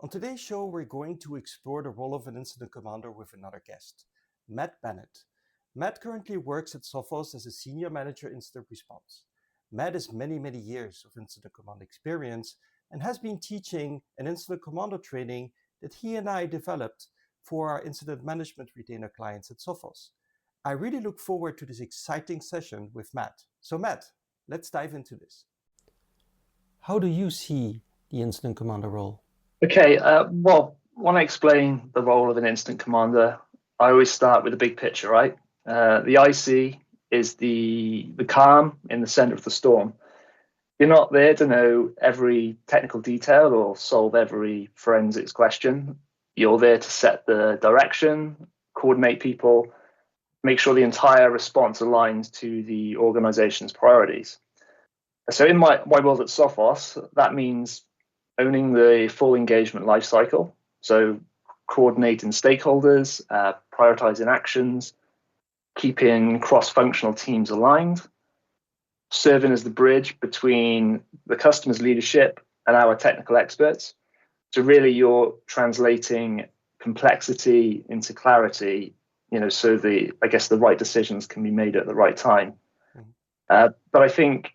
On today's show, we're going to explore the role of an incident commander with another guest, Matt Bennett. Matt currently works at Sophos as a senior manager incident response. Matt has many years of incident command experience and has been teaching an incident commander training that he and I developed for our incident management retainer clients at Sophos. I really look forward to this exciting session with Matt. So Matt, let's dive into this. How do you see the incident commander role? Okay, well, when I explain the role of an incident commander, I always start with the big picture, right? The IC is the calm in the center of the storm. You're not there to know every technical detail or solve every forensics question. You're there to set the direction, coordinate people, make sure the entire response aligns to the organization's priorities. So in my world at Sophos, that means owning the full engagement lifecycle. So coordinating stakeholders, prioritizing actions, keeping cross-functional teams aligned, serving as the bridge between the customer's leadership and our technical experts. So really you're translating complexity into clarity, so the right decisions can be made at the right time. But I think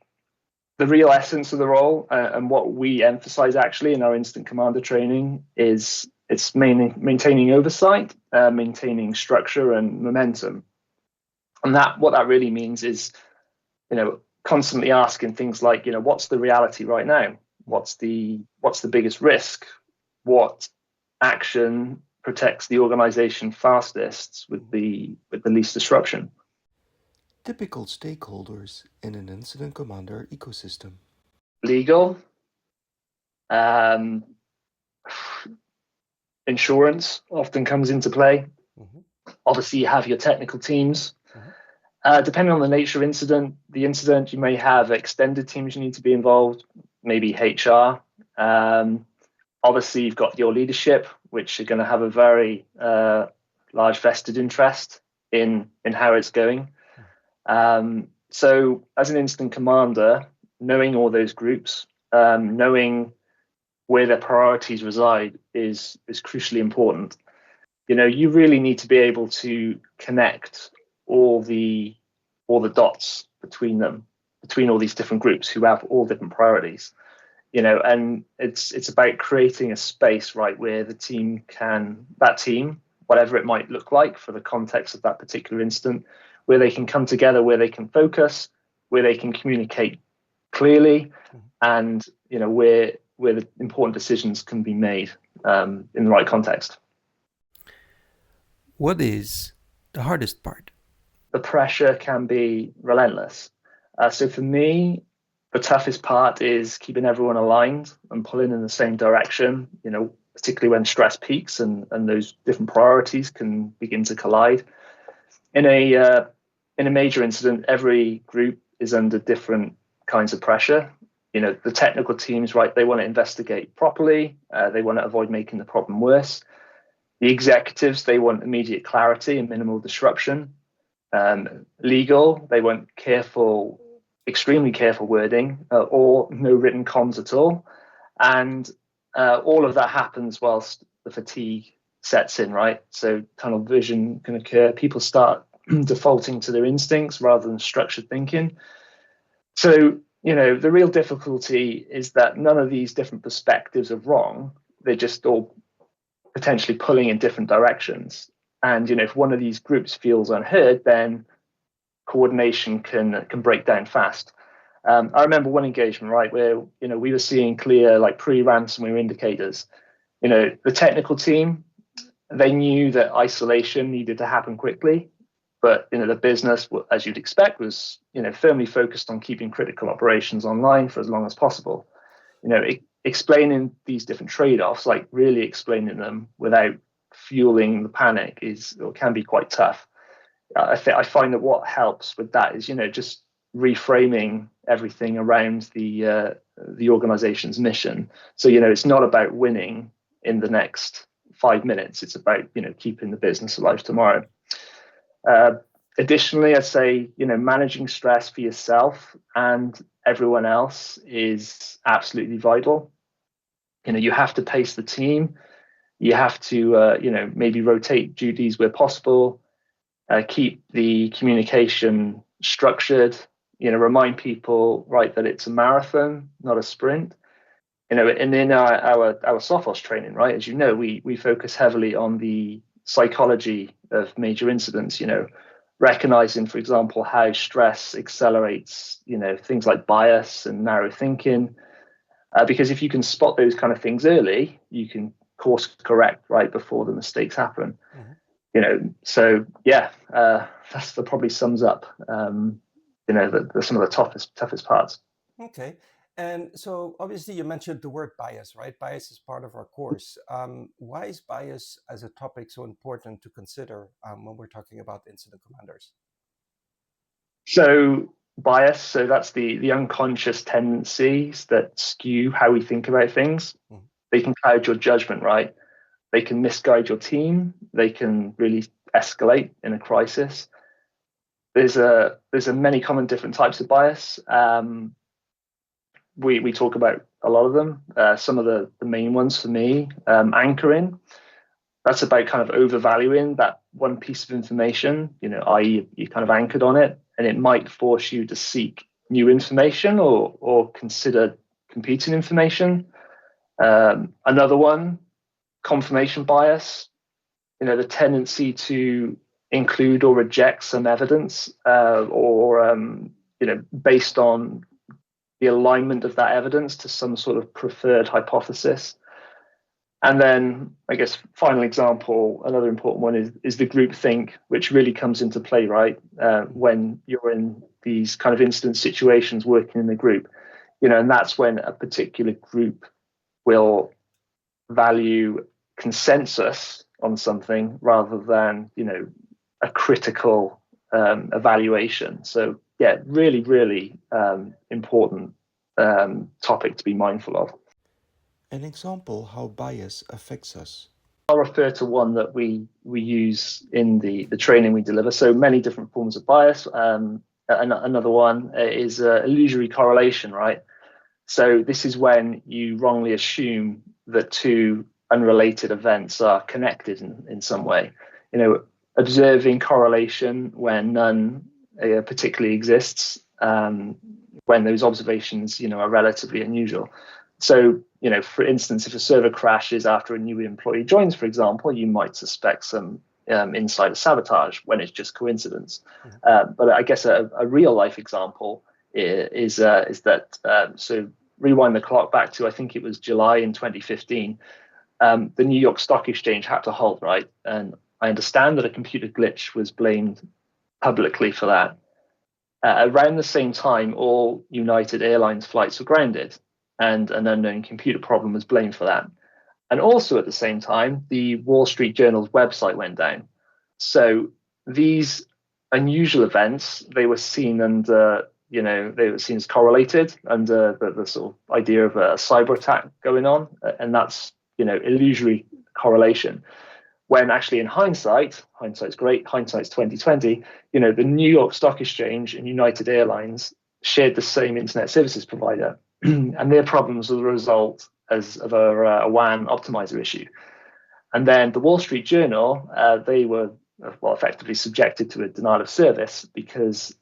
the real essence of the role and what we emphasize actually in our incident commander training is it's mainly maintaining oversight, maintaining structure and momentum. And what that really means is, constantly asking things like, what's the reality right now? What's the biggest risk? What action protects the organization fastest with the least disruption? Typical stakeholders in an incident commander ecosystem. Legal, insurance often comes into play. Obviously, you have your technical teams. Depending on the nature of the incident, you may have extended teams you need to be involved, maybe HR. Obviously, you've got your leadership, which are going to have a very large vested interest in how it's going. So as an incident commander, knowing all those groups, knowing where their priorities reside is crucially important. You really need to be able to connect all the dots between all these different groups who have all different priorities. And it's about creating a space, right, where that team, whatever it might look like for the context of that particular incident, where they can come together, where they can focus, where they can communicate clearly, and where the important decisions can be made in the right context. What is the hardest part? The pressure can be relentless. So for me, the toughest part is keeping everyone aligned and pulling in the same direction, particularly when stress peaks and those different priorities can begin to collide. In a major incident, every group is under different kinds of pressure. The technical teams, right, they want to investigate properly. They want to avoid making the problem worse. The executives, they want immediate clarity and minimal disruption. Legal, they want extremely careful wording or no written comms at all. And all of that happens whilst the fatigue sets in, right? So tunnel vision can occur. People start defaulting to their instincts rather than structured thinking. So, the real difficulty is that none of these different perspectives are wrong. They're just all potentially pulling in different directions. And, if one of these groups feels unheard, then coordination can break down fast. I remember one engagement, right, where, we were seeing clear, pre-ransomware indicators. The technical team, they knew that isolation needed to happen quickly. But the business, as you'd expect, was firmly focused on keeping critical operations online for as long as possible. Explaining these different trade-offs, like really explaining them without fueling the panic, can be quite tough. I find that what helps with that is just reframing everything around the organization's mission. So it's not about winning in the next 5 minutes. It's about keeping the business alive tomorrow. Additionally, I'd say, managing stress for yourself and everyone else is absolutely vital. You have to pace the team. You have to, maybe rotate duties where possible, keep the communication structured, remind people, right, that it's a marathon, not a sprint. And in our Sophos training, right, as you know, we focus heavily on the psychology of major incidents, recognizing, for example, how stress accelerates, things like bias and narrow thinking. Because if you can spot those kind of things early, you can course correct right before the mistakes happen. So yeah, that's that probably sums up some of the toughest parts. Okay. And so obviously you mentioned the word bias, right? Bias is part of our course. Why is bias as a topic so important to consider when we're talking about incident commanders? So bias, so that's the unconscious tendencies that skew how we think about things. Mm-hmm. They can cloud your judgment, right? They can misguide your team. They can really escalate in a crisis. There's a many common different types of bias. We talk about a lot of them. Some of the main ones for me, anchoring. That's about kind of overvaluing that one piece of information, i.e. you kind of anchored on it, and it might force you to seek new information or consider competing information. Another one, confirmation bias, the tendency to include or reject some evidence based on the alignment of that evidence to some sort of preferred hypothesis. And then I guess final example, another important one is the groupthink, which really comes into play, right? When you're in these kind of incident situations working in the group, and that's when a particular group will value consensus on something rather than, a critical evaluation. So yeah, really, really important topic to be mindful of. An example how bias affects us. I'll refer to one that we use in the training we deliver. So many different forms of bias. Another one is illusory correlation, right? So this is when you wrongly assume that two unrelated events are connected in some way. Observing correlation when none particularly exists, when those observations, are relatively unusual. So, for instance, if a server crashes after a new employee joins, for example, you might suspect some insider sabotage when it's just coincidence. Mm-hmm. But I guess a real life example is that, so rewind the clock back to, I think it was July in 2015, the New York Stock Exchange had to halt, right? And I understand that a computer glitch was blamed publicly for that. Around the same time, all United Airlines flights were grounded, and an unknown computer problem was blamed for that. And also at the same time, the Wall Street Journal's website went down. So these unusual events, they were seen under, they were seen as correlated under the sort of idea of a cyber attack going on. And that's, illusory correlation. When actually in hindsight's great, hindsight's 2020, the New York Stock Exchange and United Airlines shared the same internet services provider. And their problems were the result of a WAN optimizer issue. And then the Wall Street Journal, they were effectively subjected to a denial of service because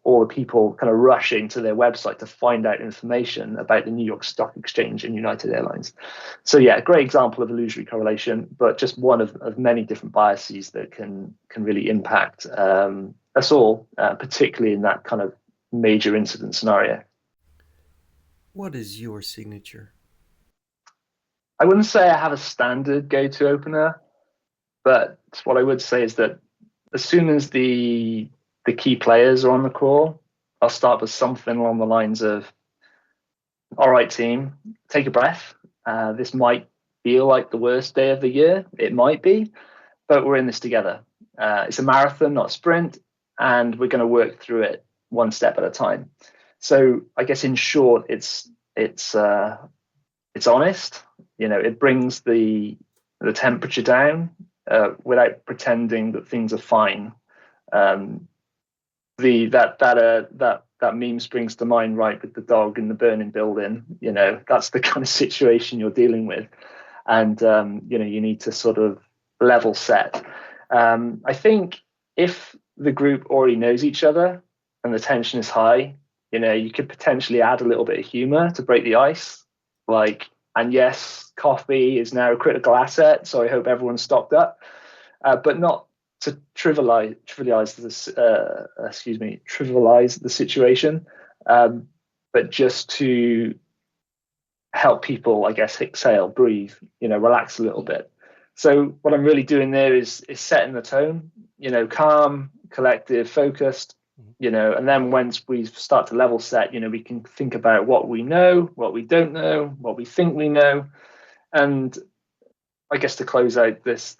all the people kind of rushing to their website to find out information about the New York Stock Exchange and United Airlines. So yeah, a great example of illusory correlation, but just one of many different biases that can really impact us all, particularly in that kind of major incident scenario. What is your signature? I wouldn't say I have a standard go-to opener, but what I would say is that as soon as the key players are on the call, I'll start with something along the lines of, all right, team, take a breath. This might feel like the worst day of the year. It might be, but we're in this together. It's a marathon, not a sprint, and we're going to work through it one step at a time. So I guess in short, it's honest. It brings the temperature down without pretending that things are fine. That that meme springs to mind, right, with the dog in the burning building. That's the kind of situation you're dealing with, and you need to sort of level set. I think if the group already knows each other and the tension is high, you could potentially add a little bit of humor to break the ice, and yes, coffee is now a critical asset, so I hope everyone's stocked up, but not to trivialize the situation, but just to help people, I guess, exhale, breathe, relax a little bit. So what I'm really doing there is setting the tone, calm, collective, focused, and then once we start to level set, we can think about what we know, what we don't know, what we think we know. And I guess to close out this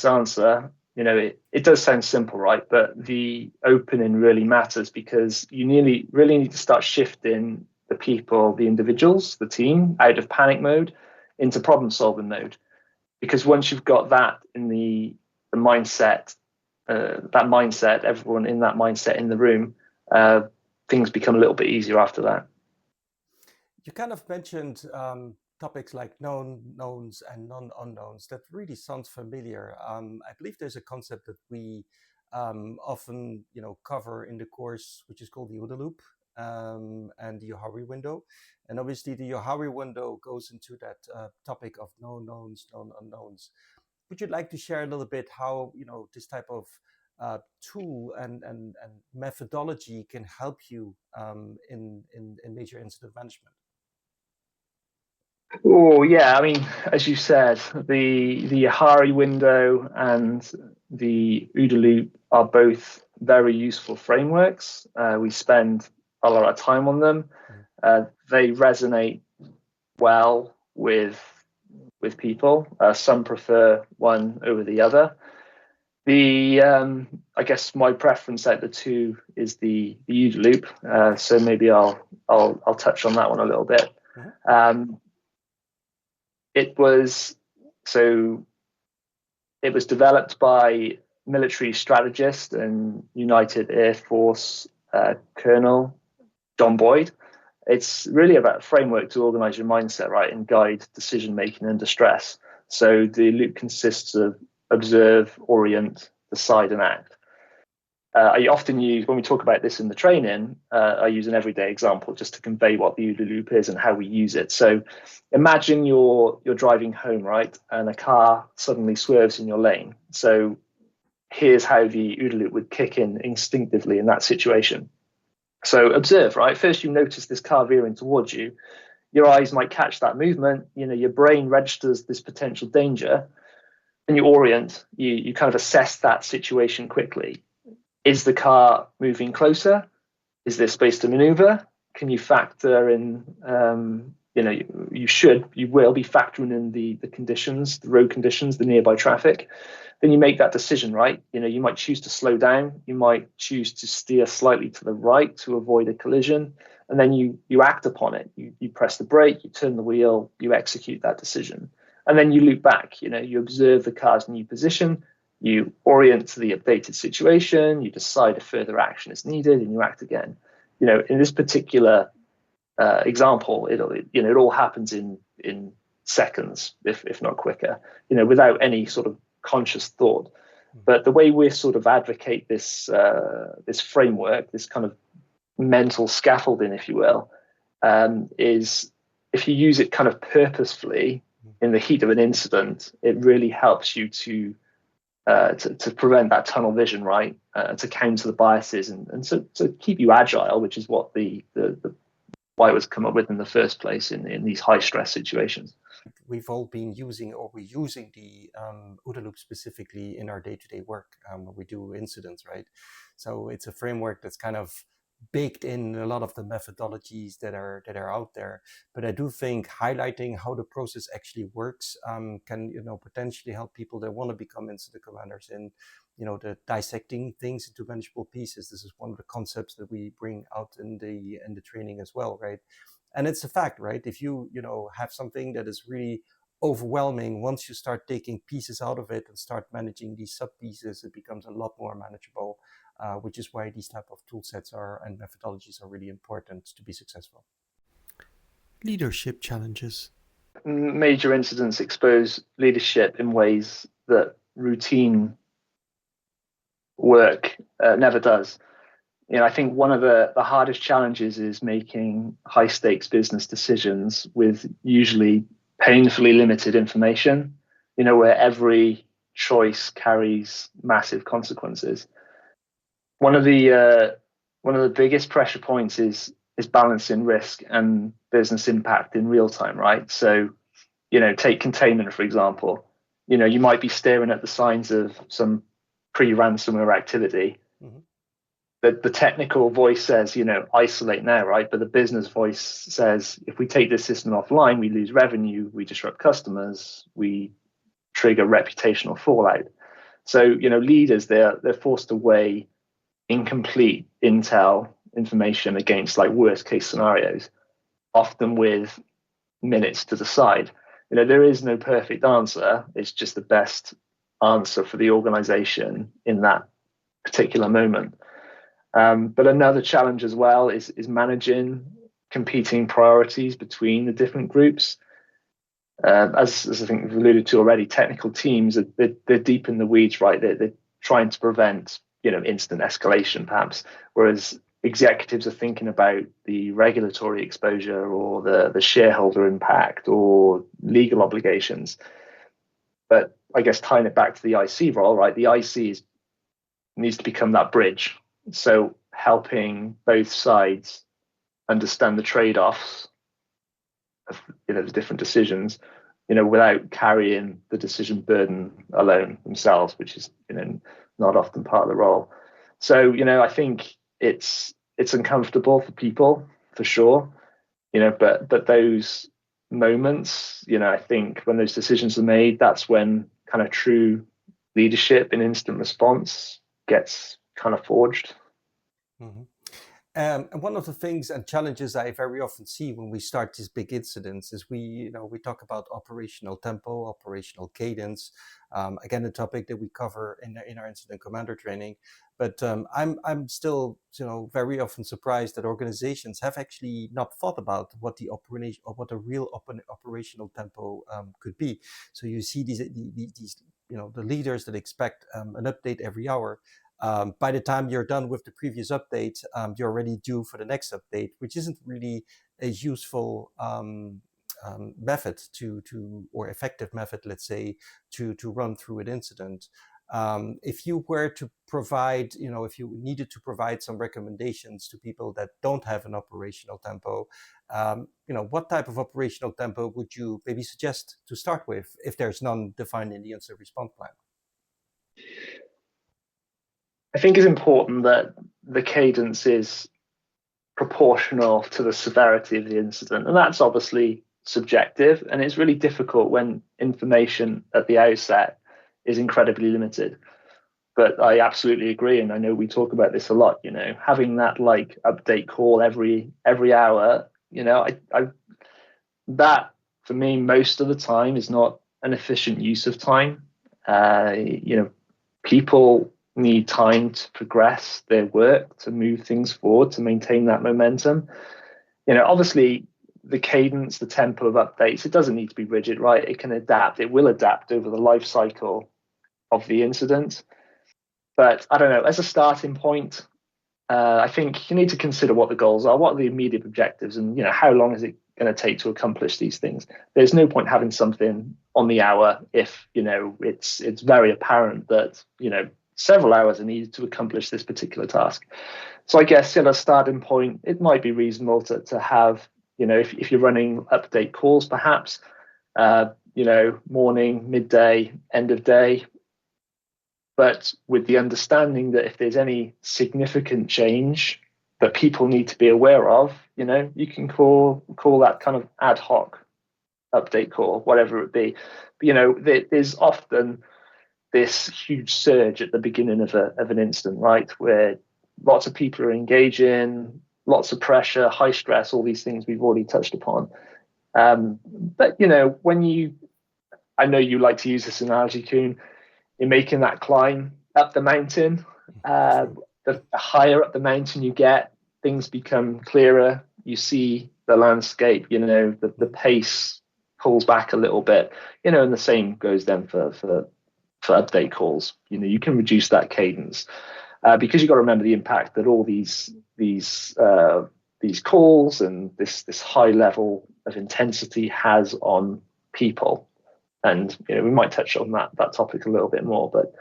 answer, it does sound simple, right? But the opening really matters, because you really need to start shifting the people, the individuals, the team, out of panic mode into problem solving mode. Because once you've got that in the mindset, everyone in that mindset in the room, things become a little bit easier after that. You kind of mentioned topics like known knowns and non-unknowns. That really sounds familiar. I believe there's a concept that we often cover in the course, which is called the OODA loop and the Johari window. And obviously the Johari window goes into that topic of known knowns, known unknowns. Would you like to share a little bit how this type of tool and methodology can help you in major incident management? Oh yeah, I mean, as you said, the Johari window and the OODA loop are both very useful frameworks. We spend a lot of time on them. They resonate well with people. Some prefer one over the other. I guess my preference out of the two is the OODA loop. So maybe I'll touch on that one a little bit. It was developed by military strategist and United Air Force Colonel John Boyd. It's really about a framework to organize your mindset, right, and guide decision making under stress. So the loop consists of observe, orient, decide, and act. I often use, when we talk about this in the training, I use an everyday example just to convey what the OODA loop is and how we use it. So imagine you're driving home, right, and a car suddenly swerves in your lane. So here's how the OODA loop would kick in instinctively in that situation. So observe, right? First you notice this car veering towards you. Your eyes might catch that movement. Your brain registers this potential danger, and you orient. You kind of assess that situation quickly. Is the car moving closer? Is there space to maneuver? Can you factor in, you will be factoring in the conditions, the road conditions, the nearby traffic. Then you make that decision, right? You might choose to slow down. You might choose to steer slightly to the right to avoid a collision. And then you act upon it. You press the brake, you turn the wheel, you execute that decision. And then you loop back, you observe the car's new position, you orient to the updated situation, you decide if further action is needed, and you act again. In this particular example, it all happens in seconds, if not quicker, without any sort of conscious thought. But the way we sort of advocate this framework, this kind of mental scaffolding, if you will, is if you use it kind of purposefully in the heat of an incident, it really helps you to prevent that tunnel vision, right? To counter the biases and to keep you agile, which is what the why it was come up with in the first place in these high stress situations. We've all been using, or we're using the OODA loop specifically in our day-to-day work when we do incidents, right? So it's a framework that's kind of baked in a lot of the methodologies that are out there. But I do think highlighting how the process actually works can potentially help people that want to become incident commanders in the dissecting things into manageable pieces. This is one of the concepts that we bring out in the training as well, right? And it's a fact, right? If you have something that is really overwhelming. Once you start taking pieces out of it and start managing these sub pieces, it becomes a lot more manageable, which is why these type of tool sets and methodologies are really important to be successful. Leadership challenges. Major incidents expose leadership in ways that routine work never does. I think one of the hardest challenges is making high stakes business decisions with usually painfully limited information, where every choice carries massive consequences. One of the biggest pressure points is balancing risk and business impact in real time, right? So, take containment, for example. You might be staring at the signs of some pre-ransomware activity. Mm-hmm. The technical voice says, isolate now, right? But the business voice says, if we take this system offline, we lose revenue, we disrupt customers, we trigger reputational fallout. So, leaders, they're forced to weigh incomplete intel information against like worst case scenarios, often with minutes to decide. There is no perfect answer. It's just the best answer for the organization in that particular moment. But another challenge as well is managing competing priorities between the different groups. As I think we've alluded to already, technical teams, they're deep in the weeds, right? They're trying to prevent, instant escalation, perhaps, whereas executives are thinking about the regulatory exposure or the shareholder impact or legal obligations. But I guess tying it back to the IC role, right? The IC needs to become that bridge. So helping both sides understand the trade-offs of the different decisions, without carrying the decision burden alone themselves, which is not often part of the role. So I think it's uncomfortable for people for sure, but those moments, I think when those decisions are made, that's when kind of true leadership in instant response gets kind of forged. Mm-hmm. And one of the things and challenges I very often see when we start these big incidents is we talk about operational tempo, operational cadence. Again, a topic that we cover in our incident commander training. But I'm still very often surprised that organizations have actually not thought about what the operation or what a real operational tempo could be. So you see these the leaders that expect an update every hour. By the time you're done with the previous update, you're already due for the next update, which isn't really a useful method or effective method, let's say, to run through an incident. If you were to provide, if you needed to provide some recommendations to people that don't have an operational tempo, what type of operational tempo would you maybe suggest to start with if there's none defined in the incident response plan? I think it's important that the cadence is proportional to the severity of the incident. And that's obviously subjective. And it's really difficult when information at the outset is incredibly limited. But I absolutely agree. And I know we talk about this a lot, having that like update call every hour, that for me, most of the time is not an efficient use of time. People need time to progress their work, to move things forward, to maintain that momentum. Obviously the cadence, the tempo of updates, it doesn't need to be rigid, right? It can adapt. It will adapt over the life cycle of the incident. But I don't know, as a starting point, I think you need to consider what the goals are, what are the immediate objectives, and how long is it going to take to accomplish these things. There's no point having something on the hour if it's very apparent that several hours are needed to accomplish this particular task. So I guess a starting point, it might be reasonable to have, if you're running update calls, perhaps, morning, midday, end of day, but with the understanding that if there's any significant change that people need to be aware of, you can call that kind of ad hoc update call, whatever it be. But, there's often this huge surge at the beginning of an incident, right, where lots of people are engaging, lots of pressure, high stress, all these things we've already touched upon. But when you I know you like to use this analogy, Kuhn. You're making that climb up the mountain. The higher up the mountain you get, things become clearer. You see the landscape, the pace pulls back a little bit, and the same goes then for update calls. You can reduce that cadence because you've got to remember the impact that all these calls and this high level of intensity has on people. And we might touch on that topic a little bit more, but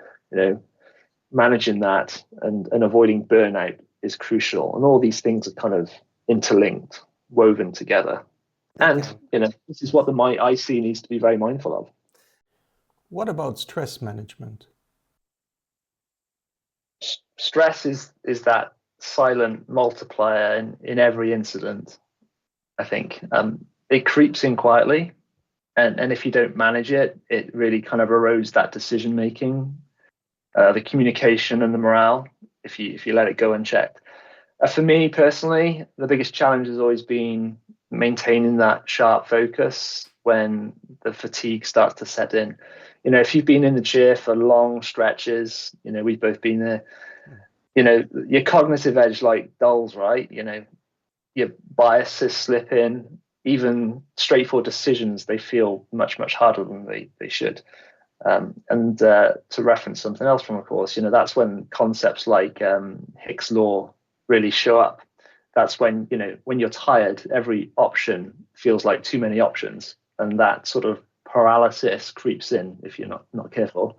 managing that and avoiding burnout is crucial. And all these things are kind of interlinked, woven together. Okay. And this is what the IC needs to be very mindful of. What about stress management? Stress is that silent multiplier in every incident. I think it creeps in quietly. And if you don't manage it, it really kind of erodes that decision making, the communication and the morale. If you let it go unchecked. For me personally, the biggest challenge has always been maintaining that sharp focus when the fatigue starts to set in. If you've been in the chair for long stretches, we've both been there. Your cognitive edge dulls, right? Your biases slip in. Even straightforward decisions, they feel much, much harder than they should. And to reference something else from a course, that's when concepts like Hicks' law really show up. That's when, when you're tired, every option feels like too many options. And that sort of paralysis creeps in if you're not careful.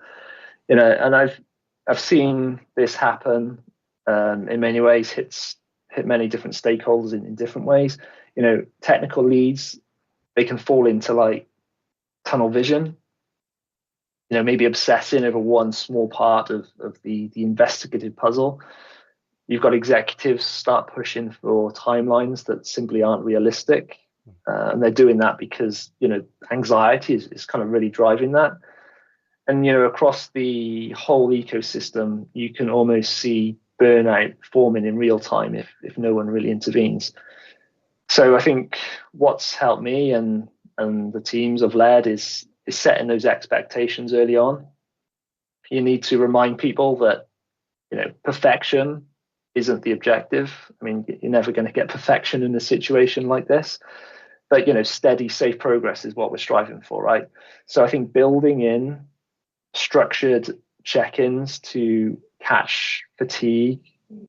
And I've seen this happen in many ways, hit many different stakeholders in different ways. Technical leads, they can fall into tunnel vision, maybe obsessing over one small part of the investigative puzzle. You've got executives start pushing for timelines that simply aren't realistic. And they're doing that because, anxiety is kind of really driving that. And, across the whole ecosystem, you can almost see burnout forming in real time if no one really intervenes. So I think what's helped me and the teams I've led is setting those expectations early on. You need to remind people that, perfection isn't the objective. I mean, you're never going to get perfection in a situation like this, but, steady, safe progress is what we're striving for, right? So I think building in structured check-ins to catch fatigue,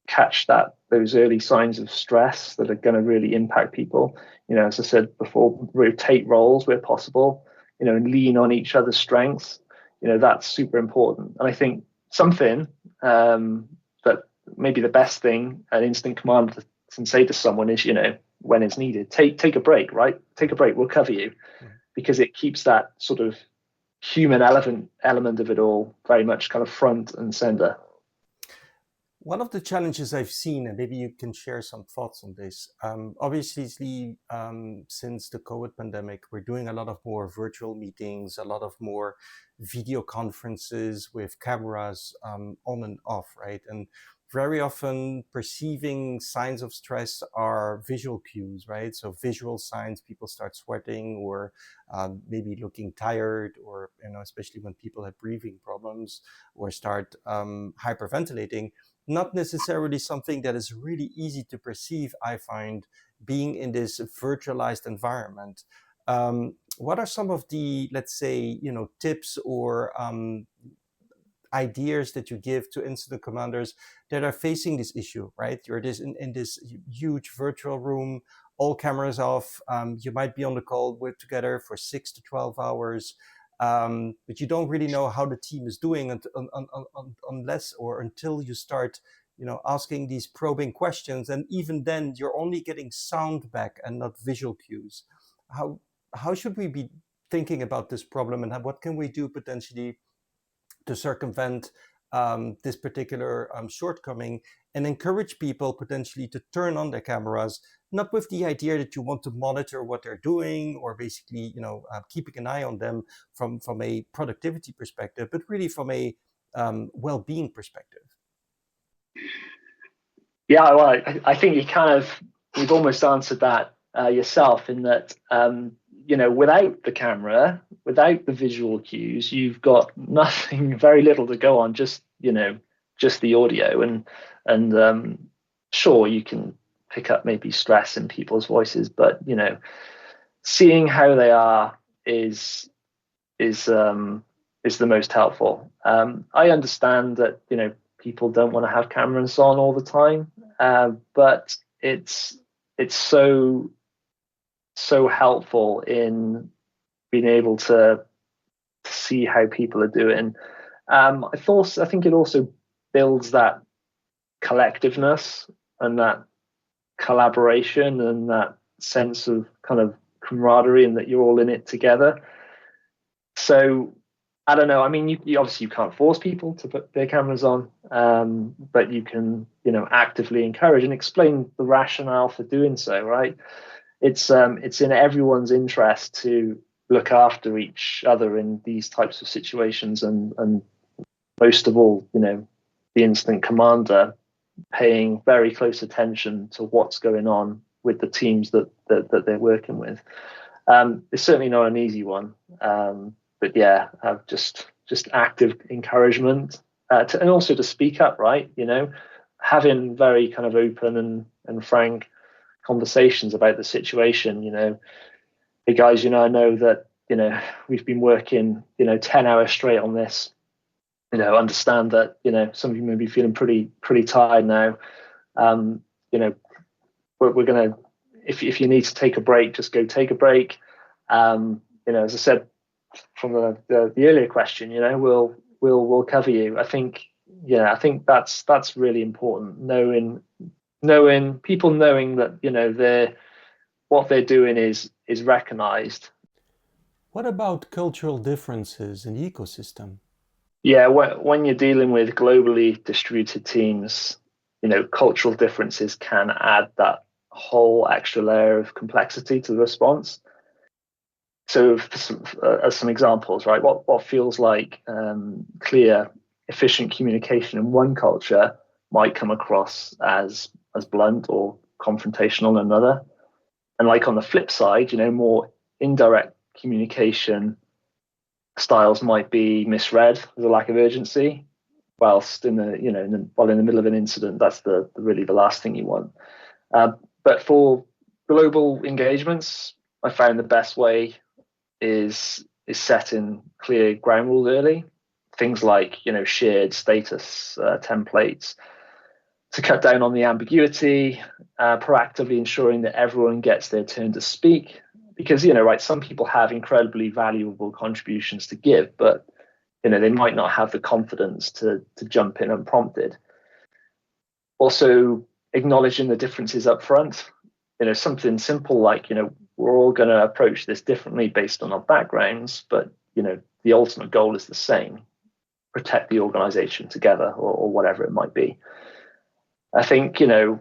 catch those early signs of stress that are going to really impact people. As I said before, rotate roles where possible, and lean on each other's strengths. That's super important. And I think something that maybe the best thing an incident commander can say to someone is, when it's needed, take a break, right? Take a break, we'll cover you, because it keeps that sort of human element of it all very much kind of front and center. One of the challenges I've seen, and maybe you can share some thoughts on this, obviously, since the COVID pandemic, we're doing a lot of more virtual meetings, a lot of more video conferences with cameras on and off, right? And very often perceiving signs of stress are visual cues, right? So visual signs, people start sweating or maybe looking tired, or, especially when people have breathing problems or start hyperventilating. Not necessarily something that is really easy to perceive, I find, being in this virtualized environment. What are some of the, let's say, tips or ideas that you give to incident commanders that are facing this issue, right? You're in this huge virtual room, all cameras off. You might be on the call together for 6 to 12 hours. But you don't really know how the team is doing unless or until you start, asking these probing questions. And even then, you're only getting sound back and not visual cues. How should we be thinking about this problem, and what can we do potentially to circumvent this particular shortcoming and encourage people potentially to turn on their cameras, not with the idea that you want to monitor what they're doing or basically, keeping an eye on them from a productivity perspective, but really from a well-being perspective? Yeah, well, I think you've almost answered that yourself, in that without the camera, without the visual cues, you've got nothing, very little to go on, just the audio. And sure, you can pick up maybe stress in people's voices, but seeing how they are is the most helpful. I understand that people don't want to have cameras on all the time, but it's so helpful in being able to see how people are doing. I think it also builds that collectiveness and that collaboration and that sense of kind of camaraderie, and that you're all in it together. So I don't know. I mean, you obviously you can't force people to put their cameras on, but you can, actively encourage and explain the rationale for doing so. Right? It's in everyone's interest to look after each other in these types of situations, and most of all, the incident commander paying very close attention to what's going on with the teams that they're working with. It's certainly not an easy one. But yeah, just active encouragement and also to speak up, right? Having very kind of open and frank conversations about the situation. Hey guys, I know that we've been working 10 hours straight on this. Understand that some of you may be feeling pretty tired now. We're gonna, if you need to take a break, just go take a break. As I said from the earlier question, we'll cover you. I think that's really important. Knowing people knowing that what they're doing is recognized. What about cultural differences in the ecosystem? Yeah, when you're dealing with globally distributed teams, cultural differences can add that whole extra layer of complexity to the response. So as some examples, right, what feels like clear, efficient communication in one culture might come across as blunt or confrontational in another. And like on the flip side, more indirect communication styles might be misread as a lack of urgency, whilst in the middle of an incident, that's really the last thing you want. But for global engagements, I found the best way is setting clear ground rules early. Things like shared status templates to cut down on the ambiguity, proactively ensuring that everyone gets their turn to speak. Because right, some people have incredibly valuable contributions to give, but they might not have the confidence to jump in unprompted. Also, acknowledging the differences up front. Something simple like we're all going to approach this differently based on our backgrounds, but the ultimate goal is the same: protect the organization together, or whatever it might be. I think and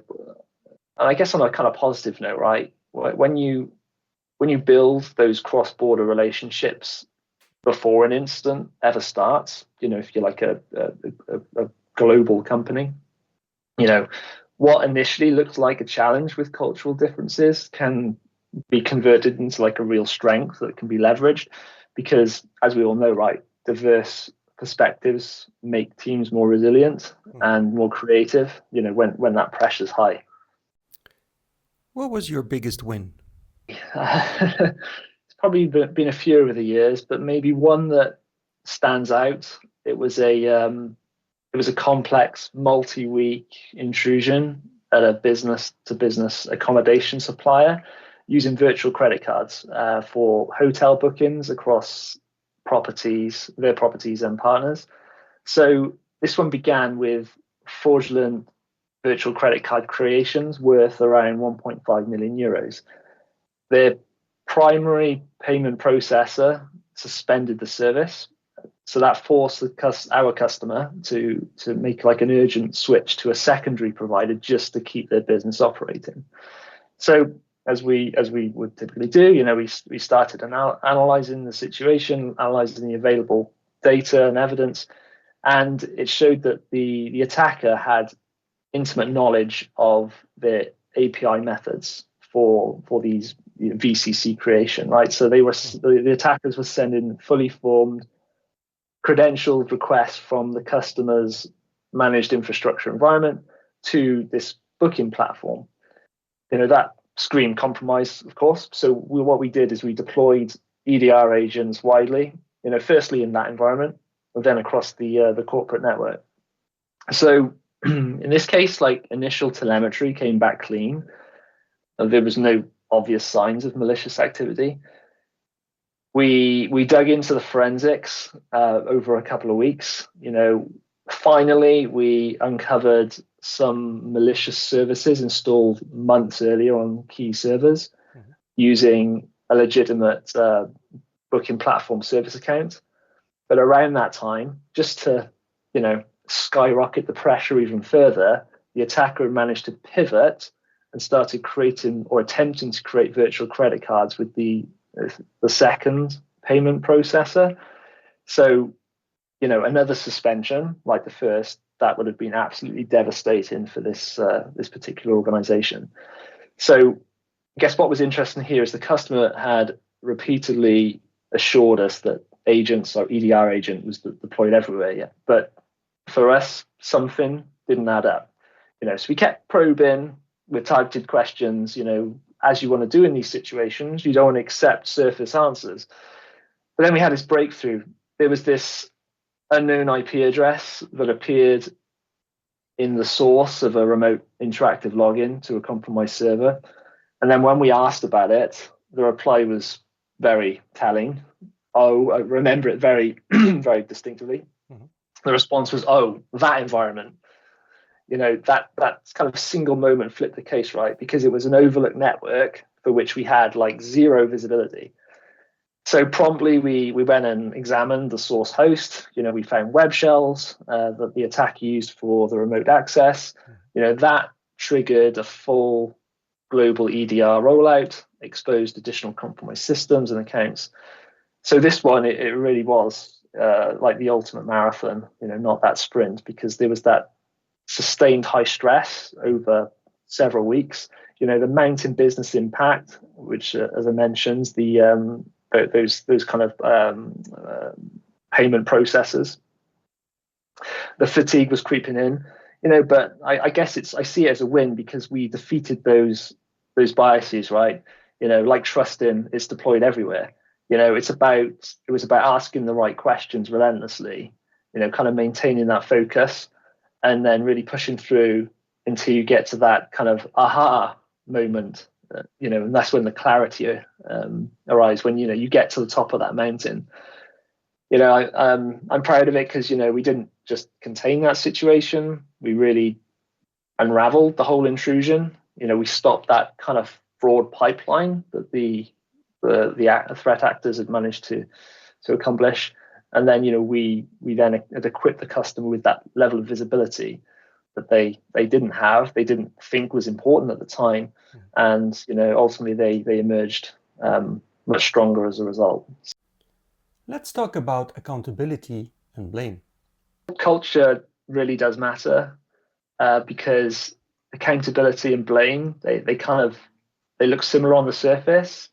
I guess on a kind of positive note, right, when you build those cross-border relationships before an incident ever starts, if you're like a global company, what initially looks like a challenge with cultural differences can be converted into like a real strength that can be leveraged, because as we all know, right, diverse perspectives make teams more resilient and more creative, when that pressure's high. What was your biggest win? It's probably been a few over the years, but maybe one that stands out. It was a complex multi-week intrusion at a business-to-business accommodation supplier using virtual credit cards for hotel bookings across their properties and partners. So this one began with fraudulent virtual credit card creations worth around 1.5 million euros. Their primary payment processor suspended the service, so that forced our customer to make like an urgent switch to a secondary provider just to keep their business operating. So as we would typically do, we started analyzing the situation, analyzing the available data and evidence, and it showed that the attacker had intimate knowledge of the API methods for these VCC creation, right? So the attackers were sending fully formed credentialed requests from the customer's managed infrastructure environment to this booking platform. That screamed compromise, of course. So what we did is we deployed EDR agents widely, firstly in that environment, but then across the corporate network. So in this case, like, initial telemetry came back clean. There was no obvious signs of malicious activity. We dug into the forensics over a couple of weeks. Finally, we uncovered some malicious services installed months earlier on key servers using a legitimate booking platform service account. But around that time, just to skyrocket the pressure even further, the attacker managed to pivot and started creating or attempting to create virtual credit cards with the second payment processor. So, another suspension like the first, that would have been absolutely devastating for this particular organization. So, I guess what was interesting here is the customer had repeatedly assured us that agents or EDR agent was deployed everywhere. Yeah, but for us, something didn't add up. So we kept probing with targeted questions. As you want to do in these situations, you don't want to accept surface answers. But then we had this breakthrough. There was this unknown IP address that appeared in the source of a remote interactive login to a compromised server. And then when we asked about it, the reply was very telling. Oh, I remember it very, very distinctively. Mm-hmm. The response was, oh, that environment. That kind of single moment flipped the case, right? Because it was an overlooked network for which we had like zero visibility. So promptly we went and examined the source host. We found web shells that the attacker used for the remote access. That triggered a full global EDR rollout, exposed additional compromised systems and accounts. So this one, it really was like the ultimate marathon, not that sprint, because there was that sustained high stress over several weeks. The mounting business impact, which, as I mentioned, those kind of payment processes. The fatigue was creeping in, but I guess I see it as a win because we defeated those biases, right? Like trusting is deployed everywhere. It was about asking the right questions relentlessly, kind of maintaining that focus and then really pushing through until you get to that kind of aha moment, and that's when the clarity arises, when, you get to the top of that mountain. I'm proud of it because, we didn't just contain that situation. We really unraveled the whole intrusion. We stopped that kind of fraud pipeline that the threat actors had managed to accomplish. And then, we then had equipped the customer with that level of visibility that they didn't have, they didn't think was important at the time. And, ultimately they emerged much stronger as a result. Let's talk about accountability and blame. Culture really does matter because accountability and blame, they look similar on the surface,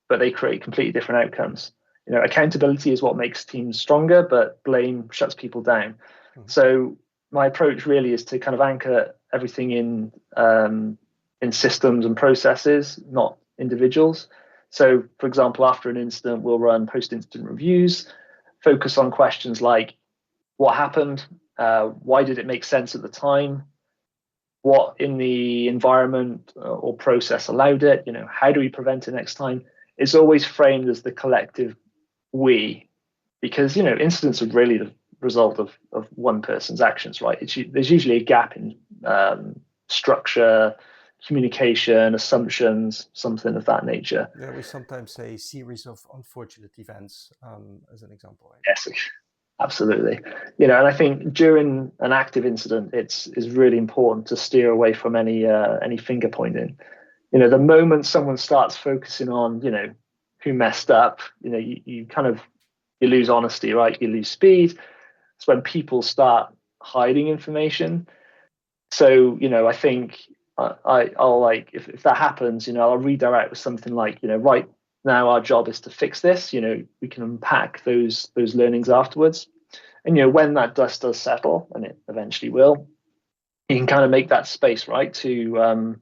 but they create completely different outcomes. Accountability is what makes teams stronger, but blame shuts people down. Mm-hmm. So my approach really is to kind of anchor everything in systems and processes, not individuals. So, for example, after an incident, we'll run post-incident reviews, focus on questions like what happened, why did it make sense at the time, what in the environment or process allowed it, how do we prevent it next time? It's always framed as the collective we, because, incidents are really the result of one person's actions, right? There's usually a gap in structure, communication, assumptions, something of that nature. Yeah, we sometimes say series of unfortunate events as an example. Right? Yes, absolutely. And I think during an active incident, it's really important to steer away from any finger pointing. The moment someone starts focusing on, who messed up, you kind of, you lose honesty, right? You lose speed. It's when people start hiding information. So, I think I'll like if that happens, I'll redirect with something like, right now our job is to fix this. We can unpack those learnings afterwards, and when that dust does settle, and it eventually will, you can kind of make that space, right, to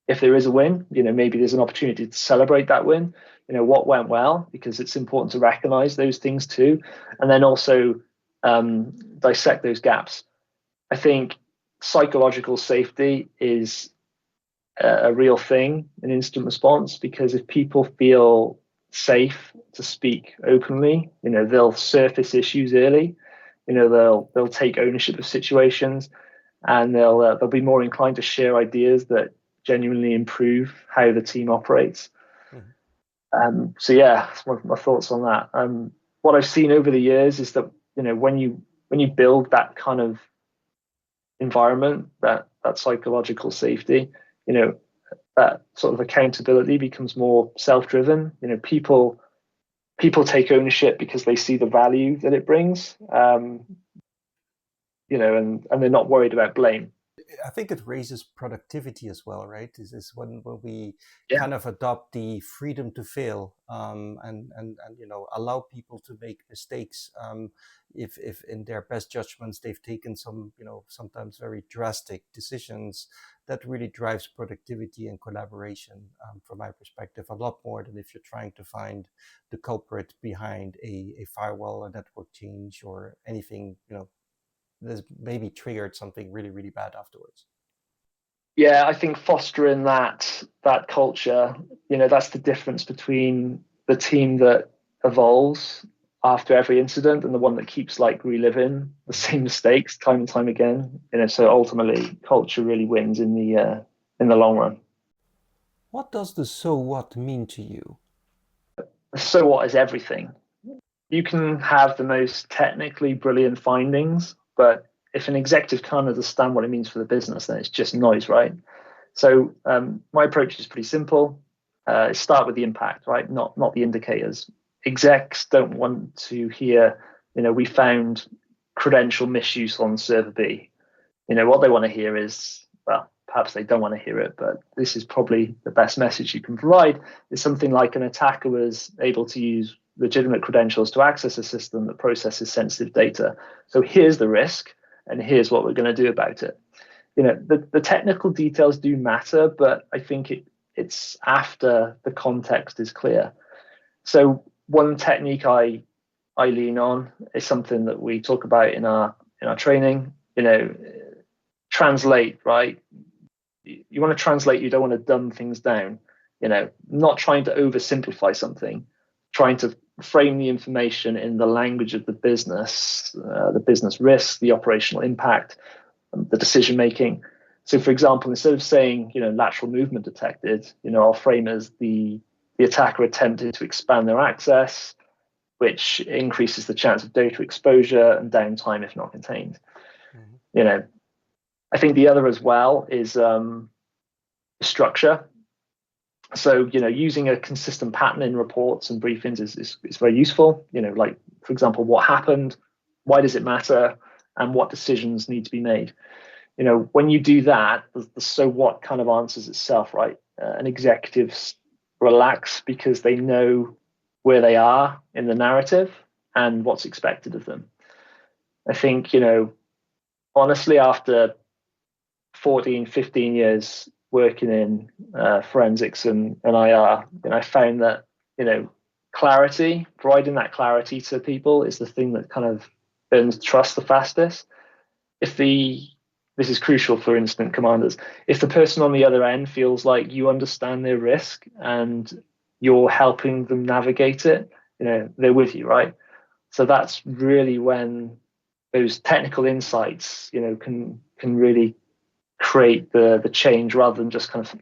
if there is a win, maybe there's an opportunity to celebrate that win. What went well, because it's important to recognize those things too, and then also dissect those gaps. I think psychological safety is a real thing in incident response, because if people feel safe to speak openly, they'll surface issues early. They'll take ownership of situations, and they'll be more inclined to share ideas that genuinely improve how the team operates. So yeah, that's my thoughts on that. What I've seen over the years is that when you build that kind of environment, that psychological safety, that sort of accountability becomes more self-driven. People take ownership because they see the value that it brings. And they're not worried about blame. I think it raises productivity as well, right? This is when we Yeah. kind of adopt the freedom to fail, and allow people to make mistakes, if in their best judgments they've taken some sometimes very drastic decisions. That really drives productivity and collaboration, from my perspective, a lot more than if you're trying to find the culprit behind a firewall, a network change, or anything that's maybe triggered something really, really bad afterwards. Yeah, I think fostering that culture, that's the difference between the team that evolves after every incident and the one that keeps like reliving the same mistakes time and time again. So ultimately, culture really wins in the long run. What does the so what mean to you? So what is everything? You can have the most technically brilliant findings, but if an executive can't understand what it means for the business, then it's just noise, right? So my approach is pretty simple. Start with the impact, right? Not the indicators. Execs don't want to hear, we found credential misuse on server B. What they want to hear is, well, perhaps they don't want to hear it, but this is probably the best message you can provide, is something like an attacker was able to use legitimate credentials to access a system that processes sensitive data. So here's the risk, and here's what we're going to do about it. The technical details do matter, but I think it's after the context is clear. So one technique I lean on is something that we talk about in our training. Translate, right? You want to translate, you don't want to dumb things down. Not trying to oversimplify something, trying to frame the information in the language of the business risk, the operational impact, the decision making. So, for example, instead of saying lateral movement detected, I'll frame as the attacker attempted to expand their access, which increases the chance of data exposure and downtime if not contained. Mm-hmm. I think the other as well is structure. So, using a consistent pattern in reports and briefings is very useful. Like, for example, what happened, why does it matter, and what decisions need to be made. When you do that, the so what kind of answers itself, right? And executives relax because they know where they are in the narrative and what's expected of them. I think, honestly, after 14, 15 years working in forensics and IR, I found that, clarity, providing that clarity to people is the thing that kind of earns trust the fastest. This is crucial for incident commanders. If the person on the other end feels like you understand their risk and you're helping them navigate it, they're with you, right? So that's really when those technical insights, can really create the change rather than just kind of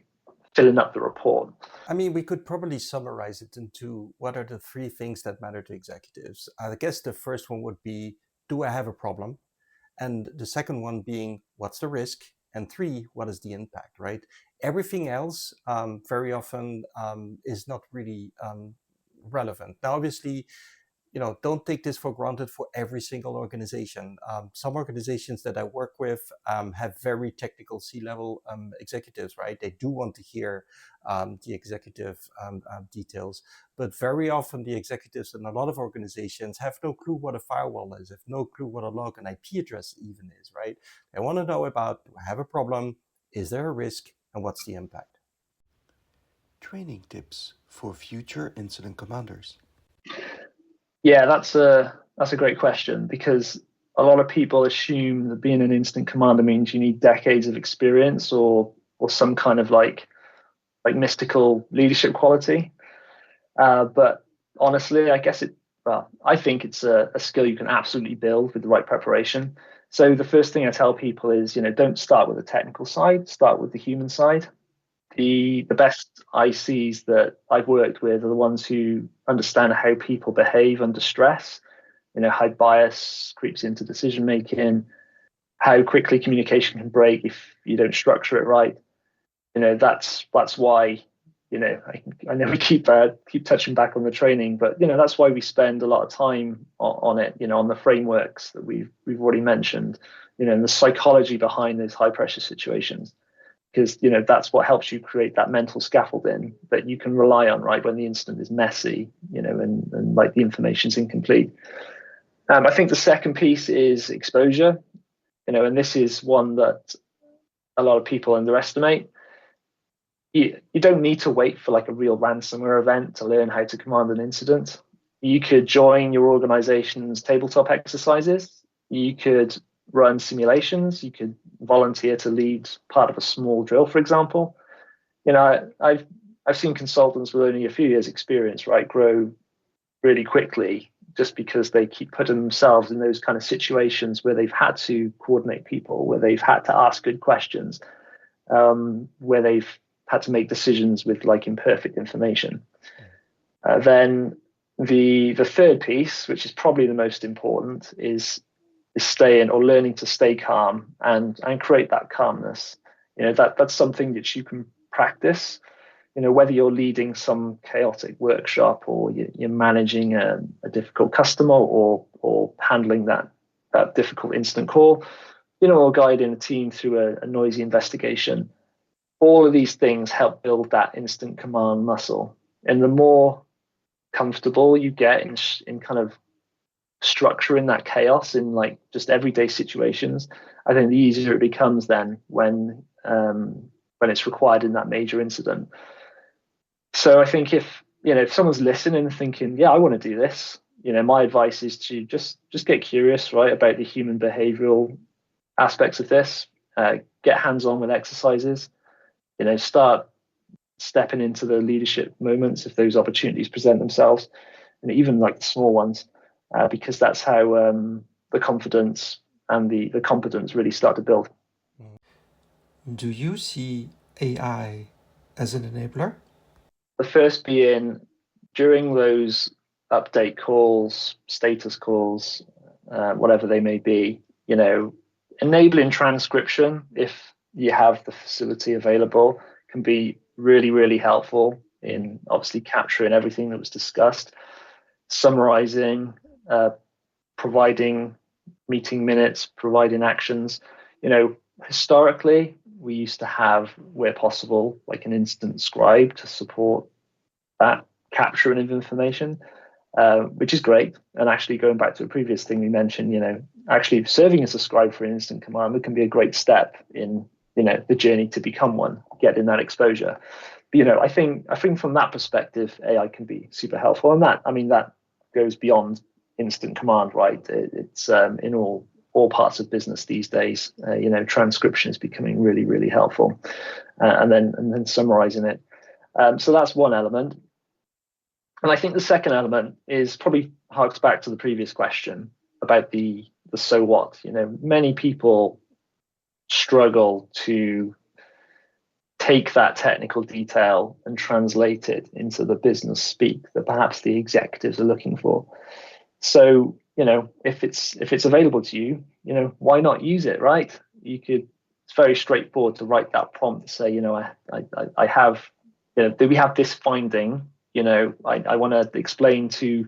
filling up the report. I mean, we could probably summarize it into what are the three things that matter to executives. I guess the first one would be, do I have a problem? And the second one being, what's the risk? And three, what is the impact, right? Everything else very often is not really relevant. Now, obviously, don't take this for granted for every single organization. Some organizations that I work with have very technical C-level executives, right? They do want to hear the executive details, but very often the executives in a lot of organizations have no clue what a firewall is, have no clue what a log and IP address even is, right? They want to know about, do I have a problem? Is there a risk? And what's the impact? Training tips for future incident commanders. Yeah, that's a great question, because a lot of people assume that being an incident commander means you need decades of experience or some kind of like mystical leadership quality. But honestly, I think it's a skill you can absolutely build with the right preparation. So the first thing I tell people is, don't start with the technical side, start with the human side. The best ICs that I've worked with are the ones who understand how people behave under stress, how bias creeps into decision making, how quickly communication can break if you don't structure it right. That's why, I know we keep touching back on the training, but that's why we spend a lot of time on it, on the frameworks that we've already mentioned, and the psychology behind those high pressure situations, because that's what helps you create that mental scaffolding that you can rely on, right, when the incident is messy, and like the information's incomplete. I think the second piece is exposure, and this is one that a lot of people underestimate. You don't need to wait for like a real ransomware event to learn how to command an incident. You could join your organization's tabletop exercises. You could run simulations. You could volunteer to lead part of a small drill, for example. I've seen consultants with only a few years experience, right, grow really quickly just because they keep putting themselves in those kind of situations where they've had to coordinate people, where they've had to ask good questions, where they've had to make decisions with like imperfect information. Then the third piece, which is probably the most important, is staying or learning to stay calm and create that calmness. That's something that you can practice. Whether you're leading some chaotic workshop or you're managing a difficult customer or handling that difficult incident call, or guiding a team through a noisy investigation. All of these things help build that instant command muscle. And the more comfortable you get in kind of structuring that chaos in like just everyday situations, I think the easier it becomes then when it's required in that major incident. So I think if someone's listening and thinking, yeah, I want to do this, my advice is to just get curious, right, about the human behavioral aspects of this. Get hands-on with exercises. Start stepping into the leadership moments if those opportunities present themselves, and even like the small ones, because that's how the confidence and the competence really start to build. Do you see AI as an enabler? The first being during those update calls, status calls, whatever they may be, enabling transcription, if you have the facility available, can be really, really helpful in obviously capturing everything that was discussed, summarizing, providing meeting minutes, providing actions. Historically, we used to have, where possible, like an instant scribe to support that capturing of information, which is great. And actually, going back to a previous thing we mentioned, actually serving as a scribe for an instant commander can be a great step in the journey to become one, getting that exposure. But, I think from that perspective, AI can be super helpful, and that goes beyond instant command, right? It's in all parts of business these days. Transcription is becoming really, really helpful, and then summarizing it. So that's one element. And I think the second element is probably harks back to the previous question about the so what. Many people struggle to take that technical detail and translate it into the business speak that perhaps the executives are looking for. So, if it's available to you, why not use it, right? It's very straightforward to write that prompt to say, I have, do we have this finding? I want to explain to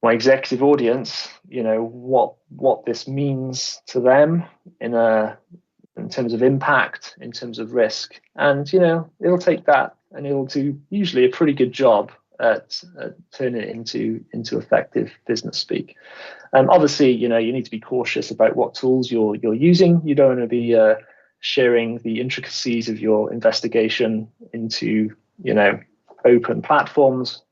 my executive audience, what this means to them in terms of impact, in terms of risk. And, it'll take that and it'll do usually a pretty good job at turning it into effective business speak. Obviously, you need to be cautious about what tools you're using. You don't want to be sharing the intricacies of your investigation into, open platforms.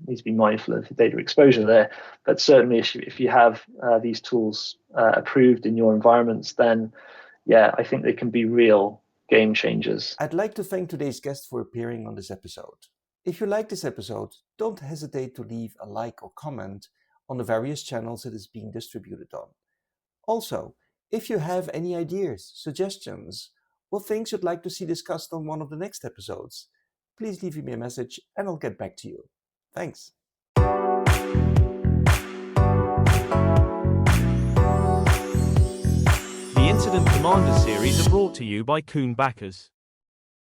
Need to be mindful of data exposure there. But certainly, if you have these tools approved in your environments, then yeah, I think they can be real game changers. I'd like to thank today's guest for appearing on this episode. If you like this episode, don't hesitate to leave a like or comment on the various channels it is being distributed on. Also, if you have any ideas, suggestions, or things you'd like to see discussed on one of the next episodes, please leave me a message and I'll get back to you. Thanks. The Incident Commander series are brought to you by Kuhn Backers.